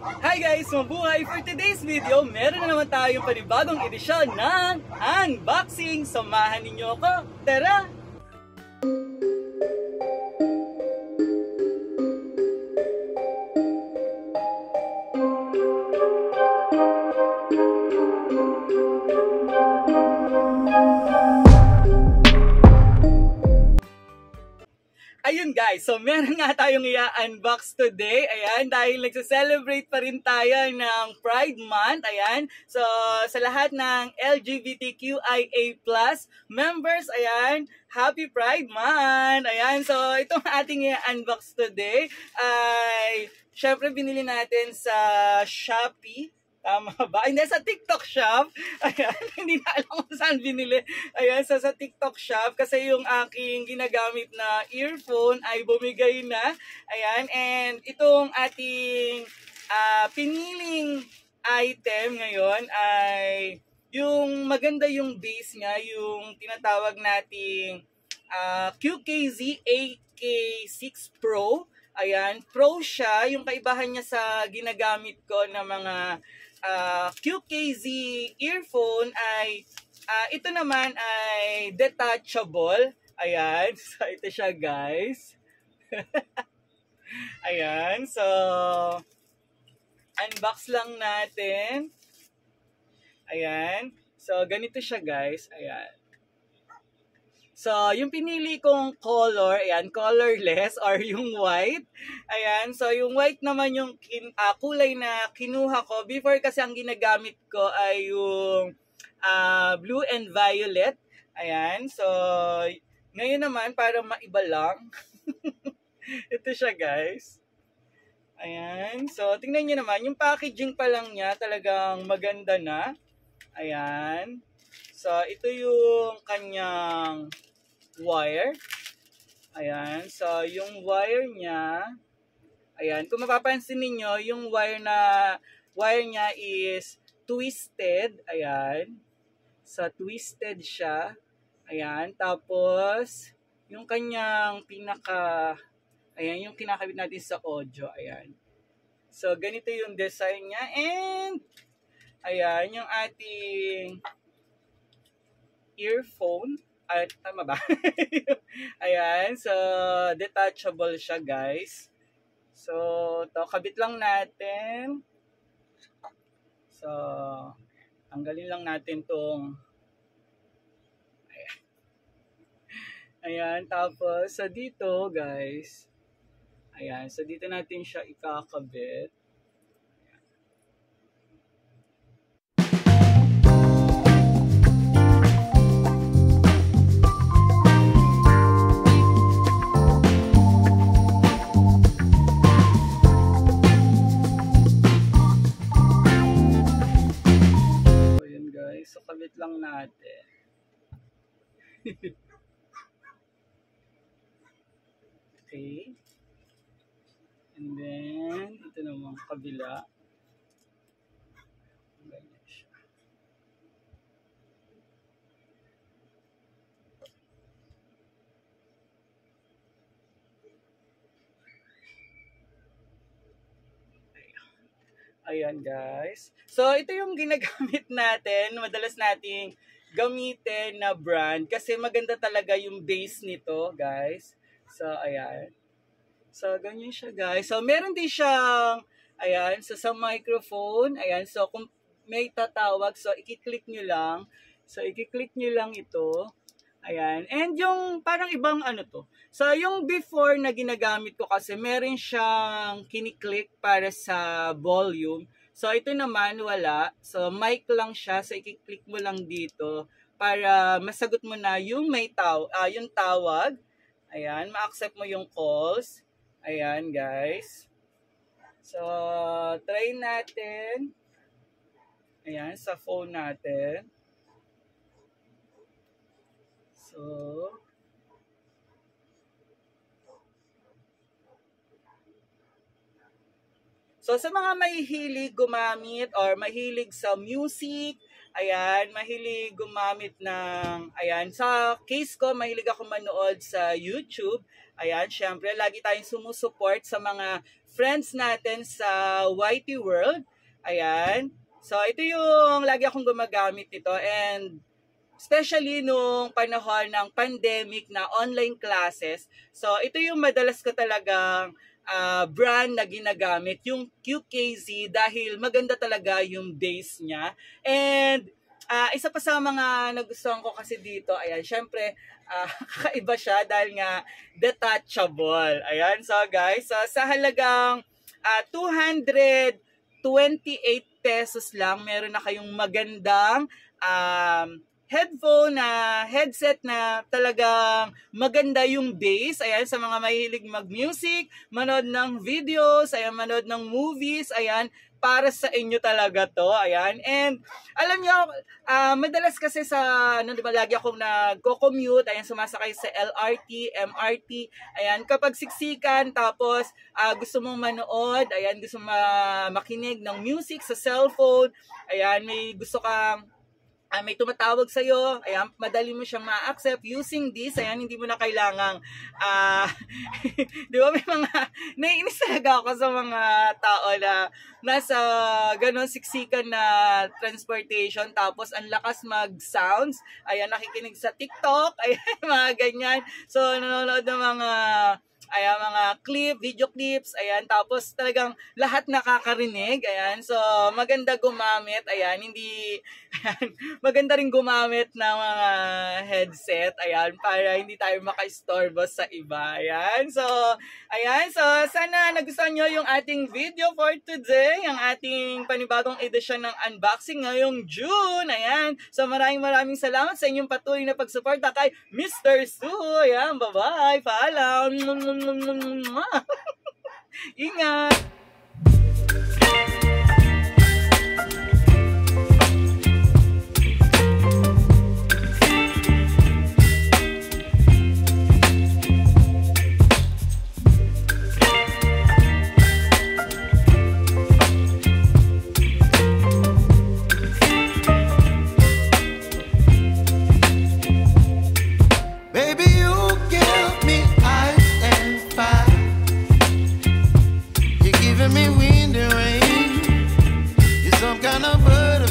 Hi guys! Mabuhay! For today's video, meron na naman tayong panibagong edisyon ng unboxing. Samahan ninyo ako. Tara! Ayun guys, so meron nga tayong i-unbox today. Ayan, dahil nagsa-celebrate pa rin tayo ng Pride Month. Ayan, so sa lahat ng LGBTQIA+ members, ayan, Happy Pride Month! Ayan, so itong ating i-unbox today ay syempre binili natin sa Shopee. Tama ba? Hindi, sa TikTok shop. Ayan, hindi na alam kung saan binili. Ayan, sa TikTok shop. Kasi yung aking ginagamit na earphone ay bumigay na. Ayan, and itong ating piniling item ngayon ay yung maganda yung base niya, yung tinatawag nating QKZ AK6 Pro. Ayan, Pro siya. Yung kaibahan niya sa ginagamit ko na mga QKZ earphone ay ito naman ay detachable. Ayan, so ito siya guys. Ayan, so unbox lang natin. Ayan, so ganito siya guys. Ayan. So, yung pinili kong color, ayan, colorless or yung white. Ayan, so yung white naman yung kulay na kinuha ko. Before kasi ang ginagamit ko ay yung blue and violet. Ayan, so ngayon naman para maiba lang. Ito siya guys. Ayan, so tingnan nyo naman, yung packaging pa lang niya talagang maganda na. Ayan. So, ito yung kanyang wire. Ayan. So, yung wire niya, ayan. Kung mapapansin niyo yung wire niya is twisted. Ayan. So, twisted siya. Ayan. Tapos, yung kanyang ayan, yung kinakabit natin sa audio. Ayan. So, ganito yung design niya. And, ayan, yung ating earphone. Ay, tama ba? Ayan, so detachable siya guys. So, to kabit lang natin. So, tanggalin lang natin tong ayan. Ayan, tapos sa dito guys. Ayan, so dito natin siya ikakabit. So, kabit lang natin. Okay. And then, ito naman kabila. Ganyan siya. Ayan guys. So, ito yung ginagamit natin. Madalas nating gamitin na brand. Kasi maganda talaga yung base nito guys. So, ayan. So, ganyan siya guys. So, meron din siyang, ayan, so sa microphone. Ayan, so kung may tatawag, so i-click nyo lang. So, i-click nyo lang ito. Ayan. And yung parang ibang ano to. So, yung before na ginagamit ko kasi meron siyang kiniklik para sa volume. So, ito naman wala. So, mic lang siya. So, i-click mo lang dito para masagot mo na yung yung tawag. Ayan. Ma-accept mo yung calls. Ayan, guys. So, try natin. Ayan, sa phone natin. So sa mga mahihilig gumamit or mahilig sa music, Ayan, mahilig gumamit ng, ayan, sa case ko, mahilig ako manood sa YouTube. Ayan, syempre, lagi tayong sumusuport sa mga friends natin sa YT World. Ayan. So, ito yung lagi akong gumagamit nito, and especially nung panahon ng pandemic na online classes. So, ito yung madalas ko talagang brand na ginagamit, yung QKZ, dahil maganda talaga yung days niya. And isa pa sa mga nagustuhan ko kasi dito, ayan, syempre, kakaiba siya dahil nga detachable. Ayan, so guys, sa halagang 228 pesos lang, meron na kayong magandang headset na talagang maganda yung bass. Ayan, sa mga mahilig mag-music, manood ng videos, ayan, manood ng movies, ayan, para sa inyo talaga to. Ayan, and alam nyo, madalas kasi sa, diba, lagi akong nagko-commute, ayan, sumasakay sa LRT, MRT, ayan, kapag siksikan, tapos gusto mong manood, ayan, gusto mong makinig ng music sa cellphone, ayan, may gusto kang may tumatawag sa'yo, ayan, madali mo siyang ma-accept using this, ayan, hindi mo na kailangang, di ba, may mga, naiinis talaga ako sa mga tao na nasa ganon siksikan na transportation, tapos ang lakas mag-sounds, ayan, nakikinig sa TikTok, ayan, mga ganyan, so nanonood ng mga, ayan, mga video clips, ayan, tapos talagang lahat nakakarinig, ayan, so maganda gumamit, ayan, hindi, ayan, maganda rin gumamit ng mga headset, ayan, para hindi tayo maka-istorbo sa iba, ayan, so sana nagustuhan nyo yung ating video for today, ang ating panibagong edisyon ng unboxing ngayong June, ayan, so maraming salamat sa inyong patuloy na pagsuporta kay Mr. Sue, ayan, bye-bye, paalam, ingat! Baby, you give me ice and fire. You're giving me wind and rain. You're some kind of bird